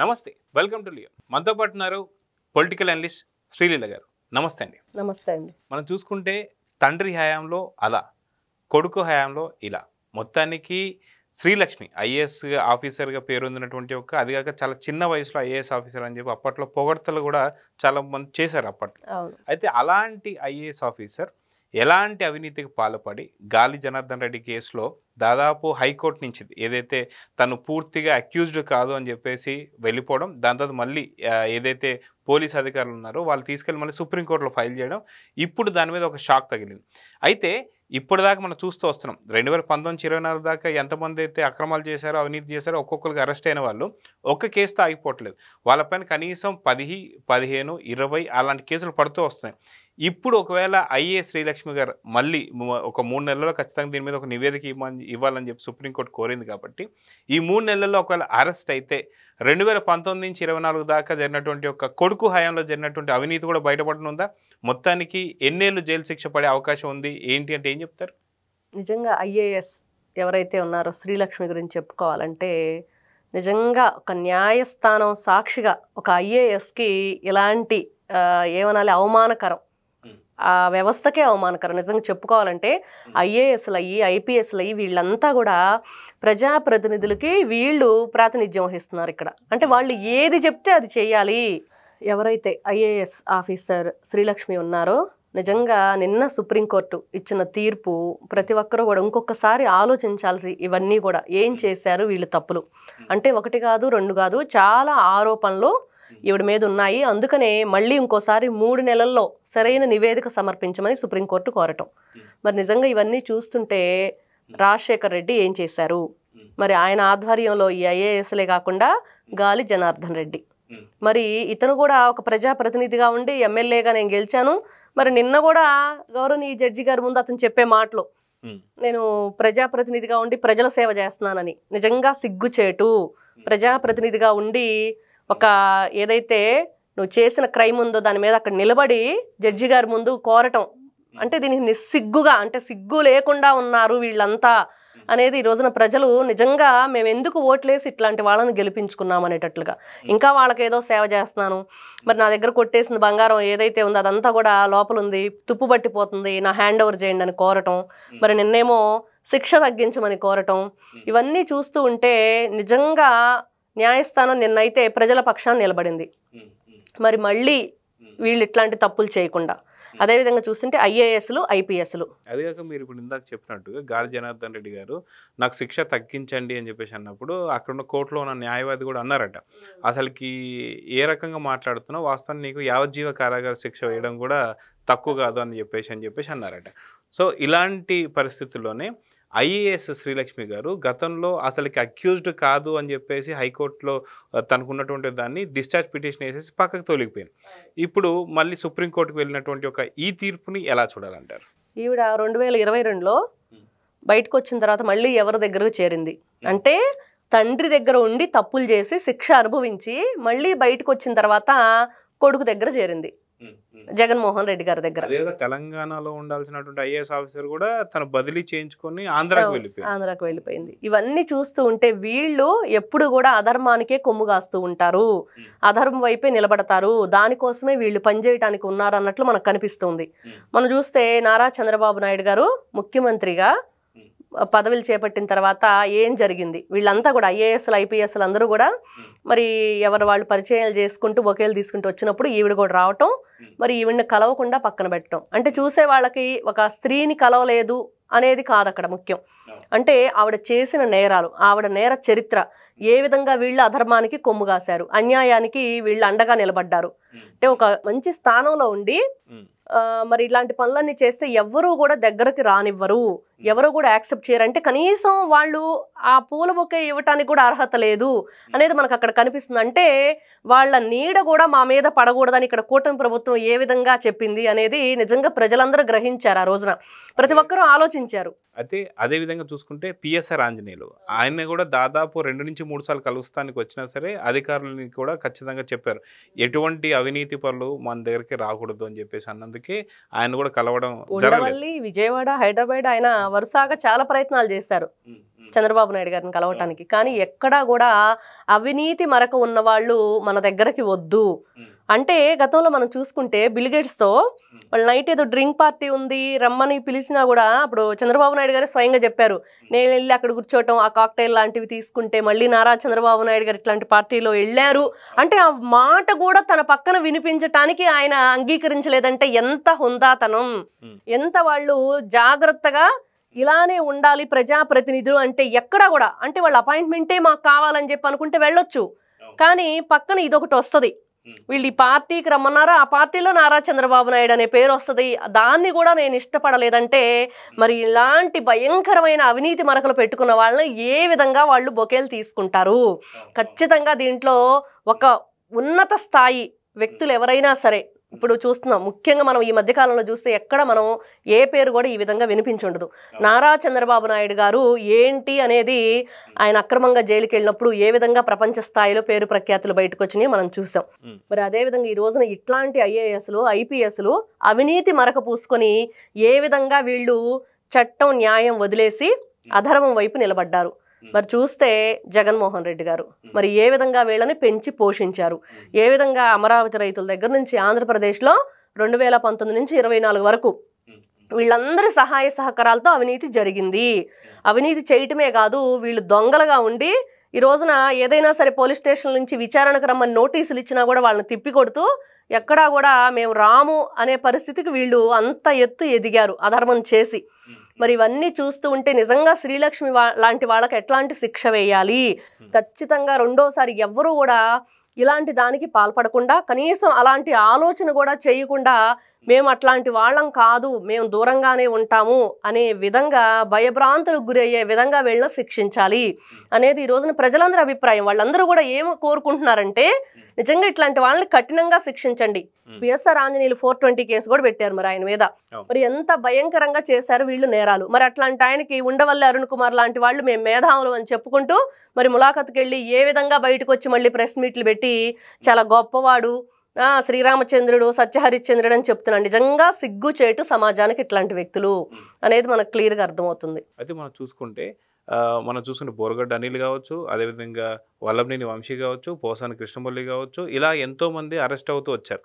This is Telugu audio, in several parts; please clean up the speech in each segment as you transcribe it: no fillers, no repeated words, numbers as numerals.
నమస్తే, వెల్కమ్ టు లియో. మనతో పాటు ఉన్నారు పొలిటికల్ అనలిస్ట్ శ్రీలీల గారు. నమస్తే అండి. నమస్తే అండి. మనం చూసుకుంటే తండ్రి హయాంలో అలా, కొడుకు హయాంలో ఇలా, మొత్తానికి శ్రీలక్ష్మి ఐఏఎస్ ఆఫీసర్గా పేరొందినటువంటి అదిగాక చాలా చిన్న వయసులో ఐఏఎస్ ఆఫీసర్ అని చెప్పి అప్పట్లో పొగడ్తలు కూడా చాలా మంది చేశారు అప్పట్లో. అయితే అలాంటి ఐఏఎస్ ఆఫీసర్ ఎలాంటి అవినీతికి పాల్పడి గాలి జనార్దన్ రెడ్డి కేసులో దాదాపు హైకోర్టు నుంచి ఏదైతే తను పూర్తిగా అక్యూజ్డ్ కాదు అని చెప్పేసి వెళ్ళిపోవడం, దాని తర్వాత మళ్ళీ ఏదైతే పోలీస్ అధికారులు ఉన్నారో వాళ్ళు తీసుకెళ్ళి మళ్ళీ సుప్రీంకోర్టులో ఫైల్ చేయడం, ఇప్పుడు దాని మీద ఒక షాక్ తగిలింది. అయితే ఇప్పటిదాకా మనం చూస్తూ వస్తున్నాం, 2019-24 దాకా ఎంతమంది అయితే అక్రమాలు చేశారో, అవినీతి చేశారో ఒక్కొక్కరికి అరెస్ట్ అయిన వాళ్ళు ఒక్క కేసుతో ఆగిపోవట్లేదు. వాళ్ళపైన కనీసం 10, 15, 20 అలాంటి కేసులు పడుతూ వస్తున్నాయి. ఇప్పుడు ఒకవేళ శ్రీలక్ష్మి గారు మళ్ళీ ఒక 3 నెలల్లో ఖచ్చితంగా దీని మీద ఒక నివేదిక ఇవ్వాలని చెప్పి సుప్రీంకోర్టు కోరింది. కాబట్టి ఈ 3 నెలల్లో ఒకవేళ అరెస్ట్ అయితే 2019-24 దాకా జరిగినటువంటి కొడుకు హయాంలో జరిగినటువంటి అవినీతి కూడా బయటపడనుందా? మొత్తానికి ఎన్నేళ్ళు జైలు శిక్ష పడే అవకాశం ఉంది? ఏంటి అంటే ఏం చెప్తారు? నిజంగా ఐఏఎస్ ఎవరైతే ఉన్నారో శ్రీలక్ష్మి గురించి చెప్పుకోవాలంటే, నిజంగా ఒక న్యాయస్థానం సాక్షిగా ఒక ఐఏఎస్కి ఇలాంటి ఏమనాలి అవమానకరం, ఆ వ్యవస్థకే అవమానకరం. నిజంగా చెప్పుకోవాలంటే ఐఏఎస్లు అయ్యి ఐపీఎస్లు అయ్యి వీళ్ళంతా కూడా ప్రజాప్రతినిధులకి వీళ్ళు ప్రాతినిధ్యం వహిస్తున్నారు ఇక్కడ. అంటే వాళ్ళు ఏది చెప్తే అది చేయాలి. ఎవరైతే ఐఏఎస్ ఆఫీసర్ శ్రీలక్ష్మి ఉన్నారో, నిజంగా నిన్న సుప్రీంకోర్టు ఇచ్చిన తీర్పు ప్రతి ఒక్కరూ కూడా ఇంకొకసారి ఆలోచించాల్సి, ఇవన్నీ కూడా ఏం చేశారు వీళ్ళు తప్పులు అంటే 1 కాదు 2 కాదు చాలా ఆరోపణలు ఈవిడ మీద ఉన్నాయి. అందుకనే మళ్ళీ ఇంకోసారి 3 నెలల్లో సరైన నివేదిక సమర్పించమని సుప్రీంకోర్టు కోరటం. మరి నిజంగా ఇవన్నీ చూస్తుంటే రాజశేఖర్ రెడ్డి ఏం చేశారు, మరి ఆయన ఆధ్వర్యంలో ఈ ఐఏఎస్లే కాకుండా గాలి జనార్దన్ రెడ్డి, మరి ఇతను కూడా ఒక ప్రజాప్రతినిధిగా ఉండి ఎమ్మెల్యేగా నేను గెలిచాను, మరి నిన్న కూడా గౌరవనీయ జడ్జి గారి ముందు అతను చెప్పే మాటలు, నేను ప్రజాప్రతినిధిగా ఉండి ప్రజల సేవ చేస్తున్నానని. నిజంగా సిగ్గుచేటు. ప్రజాప్రతినిధిగా ఉండి ఒక ఏదైతే నువ్వు చేసిన క్రైమ్ ఉందో దాని మీద అక్కడ నిలబడి జడ్జి గారి ముందు కోరటం అంటే దీనికి నిస్సిగ్గుగా, అంటే సిగ్గు లేకుండా ఉన్నారు వీళ్ళంతా అనేది ఈ రోజున ప్రజలు నిజంగా మేము ఎందుకు ఓట్లేసి ఇట్లాంటి వాళ్ళని గెలిపించుకున్నాం అనేటట్లుగా. ఇంకా వాళ్ళకి ఏదో సేవ చేస్తున్నాను, మరి నా దగ్గర కొట్టేసిన బంగారం ఏదైతే ఉందో అదంతా కూడా లోపల ఉంది, తుప్పు పట్టిపోతుంది, నా హ్యాండ్ ఓవర్ చేయండి అని కోరటం, మరి నిన్నేమో శిక్ష తగ్గించమని కోరటం, ఇవన్నీ చూస్తూ ఉంటే నిజంగా న్యాయస్థానం నిన్నైతే ప్రజల పక్షాన్ని నిలబడింది. మరి మళ్ళీ వీళ్ళు ఇట్లాంటి తప్పులు చేయకుండా అదేవిధంగా చూస్తుంటే ఐఏఎస్లు ఐపీఎస్లు. అదేగాక మీరు ఇప్పుడు ఇందాక చెప్పినట్టుగా గాలి జనార్దన్ రెడ్డి గారు నాకు శిక్ష తగ్గించండి అని చెప్పేసి అన్నప్పుడు అక్కడున్న కోర్టులో ఉన్న న్యాయవాది కూడా అన్నారట, అసలుకి ఏ రకంగా మాట్లాడుతున్నావు, వాస్తవానికి నీకు యావజ్జీవ కారాగార శిక్ష వేయడం కూడా తక్కువ కాదు అని చెప్పేసి అన్నారట. సో ఇలాంటి పరిస్థితుల్లోనే ఐఏఎస్ శ్రీలక్ష్మి గారు గతంలో అసలుకి అక్యూజ్డ్ కాదు అని చెప్పేసి హైకోర్టులో తనకున్నటువంటి దాన్ని డిశ్చార్జ్ పిటిషన్ వేసేసి పక్కకు తొలగిపోయింది. ఇప్పుడు మళ్ళీ సుప్రీంకోర్టుకు వెళ్ళినటువంటి ఈ తీర్పుని ఎలా చూడాలంటారు? ఈవిడ 2022లో బయటకు వచ్చిన తర్వాత మళ్ళీ ఎవరి దగ్గరకు చేరింది అంటే, తండ్రి దగ్గర ఉండి తప్పులు చేసి శిక్ష అనుభవించి మళ్ళీ బయటకు వచ్చిన తర్వాత కొడుకు దగ్గర చేరింది, జగన్మోహన్ రెడ్డి గారి దగ్గర. తెలంగాణలో ఉండాల్సినటువంటి ఐఏఎస్ ఆఫీసర్ కూడా తన బదిలీ చేయించుకొని ఆంధ్రాకి వెళ్ళిపోయింది. ఇవన్నీ చూస్తూ ఉంటే వీళ్ళు ఎప్పుడు కూడా అధర్మానికే కొమ్ము కాస్తూ ఉంటారు, అధర్మం వైపే నిలబడతారు, దానికోసమే వీళ్ళు పనిచేయడానికి ఉన్నారు అన్నట్లు మనకు కనిపిస్తుంది. మనం చూస్తే నారా చంద్రబాబు నాయుడు గారు ముఖ్యమంత్రిగా పదవులు చేపట్టిన తర్వాత ఏం జరిగింది, వీళ్ళంతా కూడా ఐఏఎస్లు ఐపీఎస్లు అందరూ కూడా మరి ఎవరు వాళ్ళు పరిచయాలు చేసుకుంటూ బొకేలు తీసుకుంటూ వచ్చినప్పుడు ఈవిడ కూడా రావటం, మరి ఈవిడిని కలవకుండా పక్కన పెట్టడం అంటే చూసే వాళ్ళకి ఒక స్త్రీని కలవలేదు అనేది కాదు అక్కడ ముఖ్యం. అంటే ఆవిడ చేసిన నేరాలు, ఆవిడ నేర చరిత్ర, ఏ విధంగా వీళ్ళు అధర్మానికి కొమ్ము కాశారు, అన్యాయానికి వీళ్ళు అండగా నిలబడ్డారు. అంటే ఒక మంచి స్థానంలో ఉండి మరి ఇలాంటి పనులన్నీ చేస్తే ఎవరు కూడా దగ్గరకు రానివ్వరు, ఎవరు కూడా యాక్సెప్ట్ చేయరు. అంటే కనీసం వాళ్ళు ఆ పూల బొకే ఇవ్వటానికి కూడా అర్హత లేదు అనేది మనకు అక్కడ కనిపిస్తుంది. అంటే వాళ్ళ నీడ కూడా మా మీద పడకూడదని ఇక్కడ కూటమి ప్రభుత్వం ఏ విధంగా చెప్పింది అనేది నిజంగా ప్రజలందరూ గ్రహించారు. ఆ రోజున ప్రతి ఒక్కరూ ఆలోచించారు. అయితే అదే విధంగా చూసుకుంటే పిఎస్ఆర్ ఆంజనేయులు ఆయన కూడా దాదాపు 2 నుంచి 3 సార్లు కలుస్తానికి వచ్చినా సరే అధికారులని కూడా ఖచ్చితంగా చెప్పారు, ఎటువంటి అవినీతి పనులు మన దగ్గరికి రాకూడదు అని చెప్పేసి అన్నందుకే ఆయన కూడా కలవడం ఉండవల్లి, విజయవాడ, హైదరాబాద్ ఆయన వరుసగా చాలా ప్రయత్నాలు చేశారు చంద్రబాబు నాయుడు గారిని కలవటానికి, కానీ ఎక్కడా కూడా అవినీతి మరక ఉన్న వాళ్ళు మన దగ్గరకి వద్దు అంటే. గతంలో మనం చూసుకుంటే బిల్గేట్స్తో వాళ్ళు నైట్ ఏదో డ్రింక్ పార్టీ ఉంది రమ్మని పిలిచినా కూడా అప్పుడు చంద్రబాబు నాయుడు గారు స్వయంగా చెప్పారు, నేను వెళ్ళి అక్కడ కూర్చోవటం ఆ కాక్టైల్ లాంటివి తీసుకుంటే మళ్ళీ నారా చంద్రబాబు నాయుడు గారు ఇట్లాంటి పార్టీలో వెళ్ళారు అంటే ఆ మాట కూడా తన పక్కన వినిపించటానికి ఆయన అంగీకరించలేదంటే ఎంత హుందాతనం, ఎంత వాళ్ళు జాగ్రత్తగా ఇలానే ఉండాలి ప్రజాప్రతినిధులు అంటే. ఎక్కడా కూడా అంటే వాళ్ళ అపాయింట్మెంటే మాకు కావాలని చెప్పి అనుకుంటే వెళ్ళొచ్చు, కానీ పక్కన ఇదొకటి వస్తుంది, వీళ్ళు ఈ పార్టీకి రమ్మన్నారో ఆ పార్టీలో నారా చంద్రబాబు నాయుడు అనే పేరు వస్తుంది, దాన్ని కూడా నేను ఇష్టపడలేదంటే మరి ఇలాంటి భయంకరమైన అవినీతి మరకలు పెట్టుకున్న వాళ్ళని ఏ విధంగా వాళ్ళు బొకేలు తీసుకుంటారు. ఖచ్చితంగా దీంట్లో ఒక ఉన్నత స్థాయి వ్యక్తులు ఎవరైనా సరే ఇప్పుడు చూస్తున్నాం, ముఖ్యంగా మనం ఈ మధ్యకాలంలో చూస్తే ఎక్కడ మనం ఏ పేరు కూడా ఈ విధంగా వినిపించుండదు. నారా చంద్రబాబు నాయుడు గారు ఏంటి అనేది ఆయన అక్రమంగా జైలుకి వెళ్ళినప్పుడు ఏ విధంగా ప్రపంచ స్థాయిలో పేరు ప్రఖ్యాతులు బయటకు వచ్చినాయి మనం చూసాం. మరి అదేవిధంగా ఈ రోజున ఇట్లాంటి ఐఏఎస్లు ఐపీఎస్లు అవినీతి మరక పూసుకొని ఏ విధంగా వీళ్ళు చట్టం న్యాయం వదిలేసి అధర్మం వైపు నిలబడ్డారు. మరి చూస్తే జగన్మోహన్ రెడ్డి గారు మరి ఏ విధంగా వీళ్ళని పెంచి పోషించారు, ఏ విధంగా అమరావతి రైతుల దగ్గర నుంచి ఆంధ్రప్రదేశ్లో 2019 నుంచి 24 వరకు వీళ్ళందరి సహాయ సహకారాలతో అవినీతి జరిగింది. అవినీతి చేయటమే కాదు, వీళ్ళు దొంగలుగా ఉండి ఈ రోజున ఏదైనా సరే పోలీస్ స్టేషన్ నుంచి విచారణకు రమ్మని నోటీసులు ఇచ్చినా కూడా వాళ్ళని తిప్పికొడుతూ ఎక్కడా కూడా మేము రాము అనే పరిస్థితికి వీళ్ళు అంత ఎత్తు ఎదిగారు అధర్మం చేసి. మరి ఇవన్నీ చూస్తూ ఉంటే నిజంగా శ్రీలక్ష్మి లాంటి వాళ్ళకి ఎట్లాంటి శిక్ష వేయాలి, ఖచ్చితంగా రెండోసారి ఎవ్వరూ కూడా ఇలాంటి దానికి పాల్పడకుండా కనీసం అలాంటి ఆలోచన కూడా చేయకుండా మేము అట్లాంటి వాళ్ళం కాదు మేము దూరంగానే ఉంటాము అనే విధంగా భయభ్రాంతులకు గురయ్యే విధంగా వీళ్ళని శిక్షించాలి అనేది ఈ రోజున ప్రజలందరి అభిప్రాయం. వాళ్ళందరూ కూడా ఏం కోరుకుంటున్నారంటే నిజంగా ఇట్లాంటి వాళ్ళని కఠినంగా శిక్షించండి. పిఎస్ఆర్ ఆంజనేయులు 420 కేసు కూడా పెట్టారు మరి ఆయన మీద. మరి ఎంత భయంకరంగా చేశారు వీళ్ళు నేరాలు. మరి అట్లాంటి ఆయనకి ఉండవల్లి అరుణ్ కుమార్ లాంటి వాళ్ళు మేము మేధావులు అని చెప్పుకుంటూ మరి ములాఖత్కి వెళ్ళి ఏ విధంగా బయటకు వచ్చి మళ్ళీ ప్రెస్ మీట్లు పెట్టి చాలా గొప్పవాడు శ్రీరామచంద్రుడు సత్యహరిశ్చంద్రుడు అని చెప్తున్నాడు. నిజంగా సిగ్గుచేటు సమాజానికి ఇట్లాంటి వ్యక్తులు అనేది మనకు క్లియర్గా అర్థమవుతుంది. అయితే మనం చూసుకుంటే బోరగడ్డ అనిల్ కావచ్చు, అదేవిధంగా వల్లభనేని వంశీ కావచ్చు, పోసాని కృష్ణమురళి కావచ్చు, ఇలా ఎంతోమంది అరెస్ట్ అవుతూ వచ్చారు.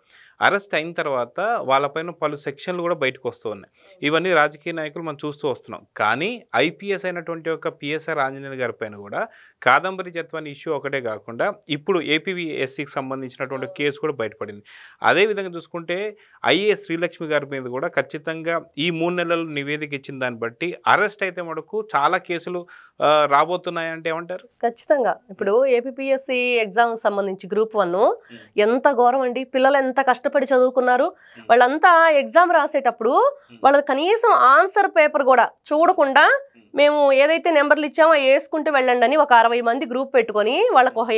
అరెస్ట్ అయిన తర్వాత వాళ్ళపైన పలు సెక్షన్లు కూడా బయటకు వస్తూ ఉన్నాయి. ఇవన్నీ రాజకీయ నాయకులు మనం చూస్తూ వస్తున్నాం. కానీ ఐపీఎస్ అయినటువంటి ఒక పిఎస్ఆర్ ఆంజనేయులు గారి పైన కూడా కాదంబరి జత్వాని ఇష్యూ ఒకటే కాకుండా ఇప్పుడు ఏపీఎస్సికి సంబంధించినటువంటి కేసు కూడా బయటపడింది. అదేవిధంగా చూసుకుంటే ఐఏఎస్ శ్రీలక్ష్మి గారి మీద కూడా ఖచ్చితంగా ఈ 3 నెలలు నివేదిక ఇచ్చిన దాన్ని బట్టి అరెస్ట్ అయితే మటుకు చాలా కేసులు రాబోతున్నాయంటే ఏమంటారు? ఖచ్చితంగా ఇప్పుడు ఏపీఎస్సి ఎగ్జామ్ సంబంధించి గ్రూప్ 1 ఎంత ఘోరం అండి. పిల్లలు ఎంత కష్టపడి చదువుకున్నారు. వాళ్ళంతా ఎగ్జామ్ రాసేటప్పుడు వాళ్ళ కనీసం ఆన్సర్ పేపర్ కూడా చూడకుండా మేము ఏదైతే నెంబర్లు ఇచ్చామో వేసుకుంటూ వెళ్ళండి అని ఒక 60 మంది గ్రూప్ పెట్టుకొని వాళ్ళకు ఒక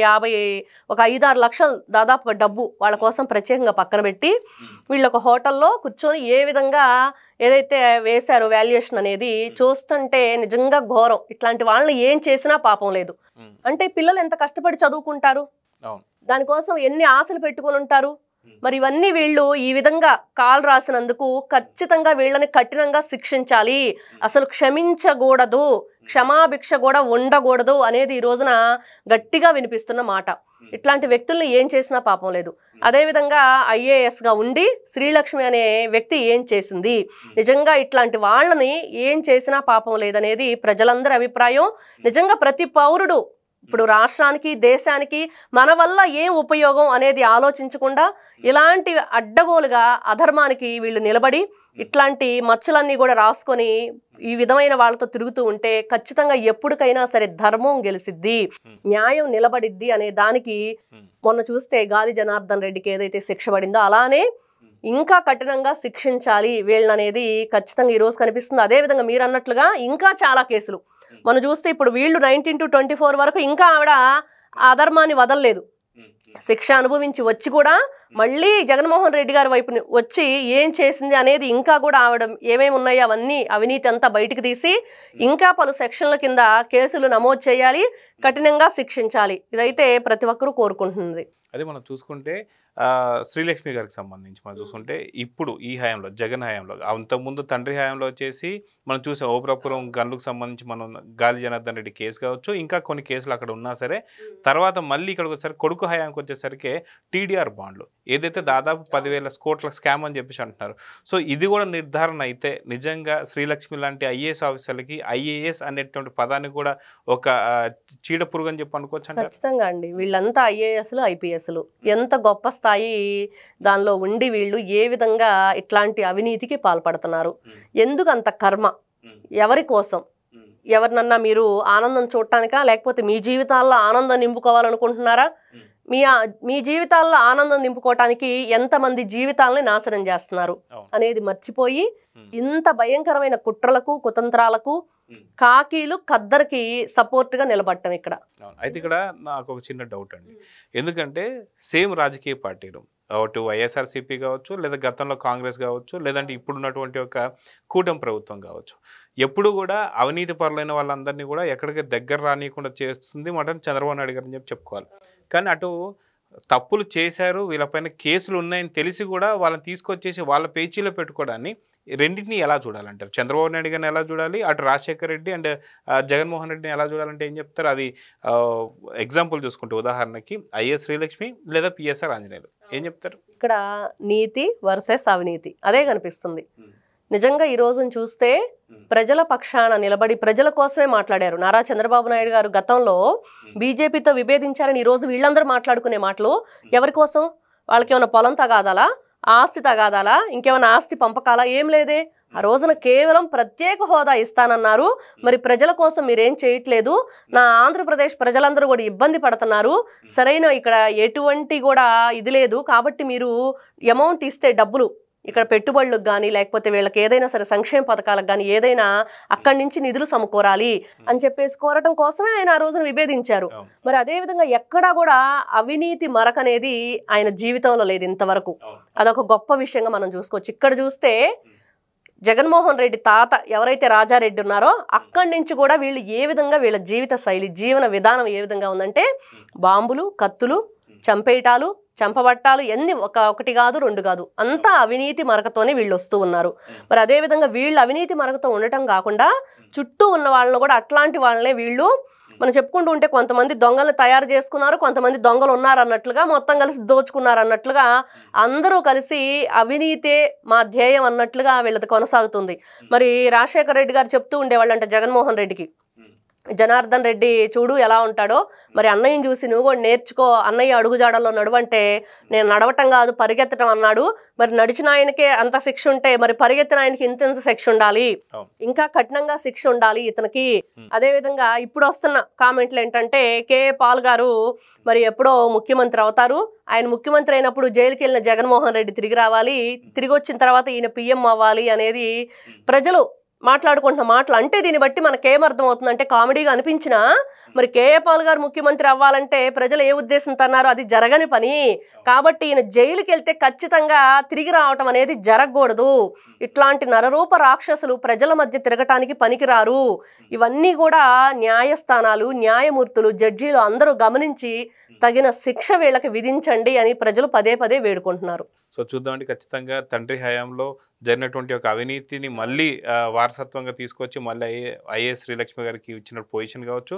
5-6 లక్షలు దాదాపు డబ్బు వాళ్ళ కోసం ప్రత్యేకంగా పక్కన పెట్టి వీళ్ళు ఒక హోటల్లో కూర్చొని ఏ విధంగా ఏదైతే వేశారో వాల్యుయేషన్ అనేది చూస్తుంటే నిజంగా ఘోరం. ఇట్లాంటి వాళ్ళని ఏం చేసినా పాపం లేదు. అంటే పిల్లలు ఎంత కష్టపడి చదువుకుంటారు, దానికోసం ఎన్ని ఆశలు పెట్టుకొని ఉంటారు. మరి ఇవన్నీ వీళ్ళు ఈ విధంగా కాల్ రాసినందుకు ఖచ్చితంగా వీళ్ళని కఠినంగా శిక్షించాలి. అసలు క్షమించకూడదు, క్షమాభిక్ష కూడా ఉండకూడదు అనేది ఈ రోజున గట్టిగా వినిపిస్తున్న మాట. ఇట్లాంటి వ్యక్తుల్ని ఏం చేసినా పాపం లేదు. అదేవిధంగా ఐఏఎస్గా ఉండి శ్రీలక్ష్మి అనే వ్యక్తి ఏం చేసింది, నిజంగా ఇట్లాంటి వాళ్ళని ఏం చేసినా పాపం లేదనేది ప్రజలందరి అభిప్రాయం. నిజంగా ప్రతి పౌరుడు ఇప్పుడు రాష్ట్రానికి దేశానికి మన వల్ల ఏం ఉపయోగం అనేది ఆలోచించకుండా ఇలాంటి అడ్డగోలుగా అధర్మానికి వీళ్ళు నిలబడి ఇట్లాంటి మచ్చలన్నీ కూడా రాసుకొని ఈ విధమైన వాళ్ళతో తిరుగుతూ ఉంటే ఖచ్చితంగా ఎప్పటికైనా సరే ధర్మం గెలిసిద్ది, న్యాయం నిలబడిద్ది అనే దానికి మొన్న చూస్తే గాలి జనార్దన్ రెడ్డికి ఏదైతే శిక్ష పడిందో అలానే ఇంకా కఠినంగా శిక్షించాలి వీళ్ళనేది ఖచ్చితంగా ఈరోజు కనిపిస్తుంది. అదేవిధంగా మీరు అన్నట్లుగా ఇంకా చాలా కేసులు మనం చూస్తే ఇప్పుడు వీళ్ళు 19 to 24 వరకు ఇంకా ఆవిడ అధర్మాన్ని వదలలేదు. శిక్ష అనుభవించి వచ్చి కూడా మళ్ళీ జగన్మోహన్ రెడ్డి గారి వైపు వచ్చి ఏం చేసింది అనేది ఇంకా కూడా ఆవిడ ఏమేమి ఉన్నాయో అవన్నీ అవినీతి అంతా బయటకు తీసి ఇంకా పలు సెక్షన్ల కింద కేసులు నమోదు చేయాలి, కఠినంగా శిక్షించాలి. ఇదైతే ప్రతి ఒక్కరూ కోరుకుంటుంది. అదే మనం చూసుకుంటే శ్రీలక్ష్మి గారికి సంబంధించి మనం చూసుకుంటే ఇప్పుడు ఈ హయాంలో జగన్ హయాంలో, అంతకుముందు తండ్రి హయాంలో వచ్చేసి మనం చూసాం ఓబురాపురం గన్లకు సంబంధించి మనం గాలి జనార్దన్ రెడ్డి కేసు కావచ్చు, ఇంకా కొన్ని కేసులు అక్కడ ఉన్నా సరే తర్వాత మళ్ళీ ఇక్కడికి వచ్చేసరికి కొడుకు హయాంకి వచ్చేసరికి టీడీఆర్ బాండ్లు ఏదైతే దాదాపు 10,000 కోట్ల స్కామ్ అని చెప్పేసి అంటున్నారు. సో ఇది కూడా నిర్ధారణ అయితే నిజంగా శ్రీలక్ష్మి లాంటి ఐఏఎస్ ఆఫీసర్లకి ఐఏఎస్ అనేటువంటి పదాన్ని కూడా ఒక చీడ పురుగు అని చెప్పి అనుకోవచ్చు అంటే ఖచ్చితంగా అండి. వీళ్ళంతా ఐఏఎస్లు ఐపీఎస్లు ఎంత గొప్ప స్థాయి దానిలో ఉండి వీళ్ళు ఏ విధంగా ఇట్లాంటి అవినీతికి పాల్పడుతున్నారు, ఎందుకు అంత కర్మ, ఎవరి కోసం, ఎవరినన్నా మీరు ఆనందం చూడటానికా లేకపోతే మీ జీవితాల్లో ఆనందం నింపుకోవాలనుకుంటున్నారా? మీ జీవితాల్లో ఆనందం నింపుకోవటానికి ఎంతమంది జీవితాలని నాశనం చేస్తున్నారు అనేది మర్చిపోయి ఇంత భయంకరమైన కుట్రలకు కుతంత్రాలకు కాకీలు ఖద్దరికి సపోర్ట్గా నిలబడటం ఇక్కడ. అయితే ఇక్కడ నాకు ఒక చిన్న డౌట్ అండి, ఎందుకంటే సేమ్ రాజకీయ పార్టీలు అటు వైఎస్ఆర్సీపీ కావచ్చు, లేదా గతంలో కాంగ్రెస్ కావచ్చు, లేదంటే ఇప్పుడున్నటువంటి ఒక కూటమి ప్రభుత్వం కావచ్చు, ఎప్పుడు కూడా అవినీతి పరులైన వాళ్ళందరినీ కూడా ఎక్కడికి దగ్గర రానియకుండా చేస్తుంది మాట చంద్రబాబు నాయుడు గారు అని చెప్పుకోవాలి. కానీ అటు తప్పులు చేశారు, వీళ్ళపైన కేసులు ఉన్నాయని తెలిసి కూడా వాళ్ళని తీసుకొచ్చేసి వాళ్ళ పేచీలో పెట్టుకోవడాన్ని రెండింటినీ ఎలా చూడాలంటారు? చంద్రబాబు నాయుడు గారిని ఎలా చూడాలి, అటు రాజశేఖర్ రెడ్డి అండ్ జగన్మోహన్ రెడ్డిని ఎలా చూడాలంటే ఏం చెప్తారు? అది ఎగ్జాంపుల్ చూసుకుంటే ఉదాహరణకి ఐఏఎస్ శ్రీలక్ష్మి లేదా పిఎస్ఆర్ ఆంజనేయులు ఏం చెప్తారు? ఇక్కడ నీతి వర్సెస్ అవినీతి అదే కనిపిస్తుంది. నిజంగా ఈ రోజును చూస్తే ప్రజల పక్షాన నిలబడి ప్రజల కోసమే మాట్లాడారు నారా చంద్రబాబు నాయుడు గారు. గతంలో బీజేపీతో విభేదించారని ఈరోజు వీళ్ళందరూ మాట్లాడుకునే మాటలు ఎవరి కోసం? వాళ్ళకి ఏమైనా పొలం తగాదాలా, ఆస్తి తగాదాలా, ఇంకేమైనా ఆస్తి పంపకాలా? ఏం లేదే. ఆ రోజున కేవలం ప్రత్యేక హోదా ఇస్తానన్నారు. మరి ప్రజల కోసం మీరేం చేయట్లేదు, నా ఆంధ్రప్రదేశ్ ప్రజలందరూ కూడా ఇబ్బంది పడుతున్నారు, సరైన ఇక్కడ ఎటువంటి కూడా ఇది లేదు, కాబట్టి మీరు అమౌంట్ ఇస్తే డబ్బులు ఇక్కడ పెట్టుబడులకు కానీ లేకపోతే వీళ్ళకి ఏదైనా సరే సంక్షేమ పథకాలకు కానీ ఏదైనా అక్కడి నుంచి నిధులు సమకూరాలి అని చెప్పేసి కోరటం కోసమే ఆయన ఆ రోజున విభేదించారు. మరి అదేవిధంగా ఎక్కడా కూడా అవినీతి మరక అనేది ఆయన జీవితంలో లేదు ఇంతవరకు. అదొక గొప్ప విషయంగా మనం చూసుకోవచ్చు. ఇక్కడ చూస్తే జగన్మోహన్ రెడ్డి తాత ఎవరైతే రాజారెడ్డి ఉన్నారో అక్కడి నుంచి కూడా వీళ్ళు ఏ విధంగా వీళ్ళ జీవిత శైలి జీవన విధానం ఏ విధంగా ఉందంటే బాంబులు, కత్తులు, చంపేయటాలు, చంపబట్టాలు ఎన్ని ఒకటి కాదు రెండు కాదు, అంతా అవినీతి మరకతోనే వీళ్ళు వస్తూ ఉన్నారు. మరి అదేవిధంగా వీళ్ళు అవినీతి మరకతో ఉండటం కాకుండా చుట్టూ ఉన్న వాళ్ళని కూడా అట్లాంటి వాళ్ళనే వీళ్ళు మనం చెప్పుకుంటూ ఉంటే కొంతమంది దొంగలను తయారు చేసుకున్నారు, కొంతమంది దొంగలు ఉన్నారు అన్నట్లుగా మొత్తం కలిసి దోచుకున్నారు అన్నట్లుగా అందరూ కలిసి అవినీతే మా ధ్యేయం అన్నట్లుగా వీళ్ళది కొనసాగుతుంది. మరి రాజశేఖర రెడ్డి గారు చెప్తూ ఉండేవాళ్ళంట జగన్మోహన్ రెడ్డికి, జనార్దన్ రెడ్డి చూడు ఎలా ఉంటాడో, మరి అన్నయ్యని చూసి నువ్వు కూడా నేర్చుకో, అన్నయ్య అడుగుజాడల్లో నడువంటే నేను నడవటం కాదు పరిగెత్తడం అన్నాడు. మరి నడిచిన ఆయనకే అంత శిక్ష ఉంటే మరి పరిగెత్తిన ఆయనకి ఇంత శిక్ష ఉండాలి, ఇంకా కఠినంగా శిక్ష ఉండాలి ఇతనికి. అదేవిధంగా ఇప్పుడు వస్తున్న కామెంట్లు ఏంటంటే కేఏ పాల్ గారు మరి ఎప్పుడో ముఖ్యమంత్రి అవుతారు, ఆయన ముఖ్యమంత్రి అయినప్పుడు జైలుకి వెళ్ళిన జగన్మోహన్ రెడ్డి తిరిగి రావాలి, తిరిగి వచ్చిన తర్వాత ఈయన పిఎం అవ్వాలి అనేది ప్రజలు మాట్లాడుకుంటున్న మాటలు. అంటే దీన్ని బట్టి మనకేమర్థం అవుతుందంటే కామెడీగా అనిపించినా మరి కేఏ పాల్ గారు ముఖ్యమంత్రి అవ్వాలంటే ప్రజలు ఏ ఉద్దేశంతో అన్నారో అది జరగని పని, కాబట్టి ఈయన జైలుకి వెళ్తే ఖచ్చితంగా తిరిగి రావటం అనేది జరగకూడదు, ఇట్లాంటి నరరూప రాక్షసులు ప్రజల మధ్య తిరగటానికి పనికిరారు, ఇవన్నీ కూడా న్యాయస్థానాలు, న్యాయమూర్తులు, జడ్జీలు అందరూ గమనించి తగిన శిక్ష వీళ్ళకి విధించండి అని ప్రజలు పదే పదే వేడుకుంటున్నారు. సో చూద్దామండి, ఖచ్చితంగా తండ్రి హయాంలో జరిగినటువంటి ఒక అవినీతిని మళ్ళీ వారసత్వంగా తీసుకొచ్చి మళ్ళీ ఐఏఎస్ శ్రీలక్ష్మి గారికి ఇచ్చిన పొజిషన్ కావచ్చు,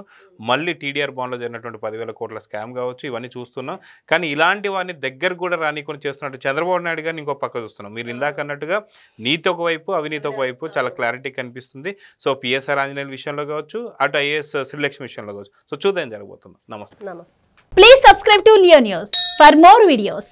మళ్ళీ టీడీఆర్ బాండ్లో జరిగినటువంటి 10,000 కోట్ల స్కామ్ కావచ్చు, ఇవన్నీ చూస్తున్నాం. కానీ ఇలాంటి వాడిని దగ్గర కూడా రానికొని చేస్తున్నట్టు చంద్రబాబు నాయుడు గారిని ఇంకో పక్క చూస్తున్నాం. మీరు ఇందాక అన్నట్టుగా నీతి ఒకవైపు అవినీతి ఒకవైపు చాలా క్లారిటీ కనిపిస్తుంది. సో పిఎస్ఆర్ ఆంజనేయుల విషయంలో కావచ్చు, అటు ఐఏఎస్ శ్రీలక్ష్మి విషయంలో కావచ్చు. సో చూద్దాం జరగబోతుంది. నమస్తే. నమస్తే. Please subscribe to Leo News for more videos.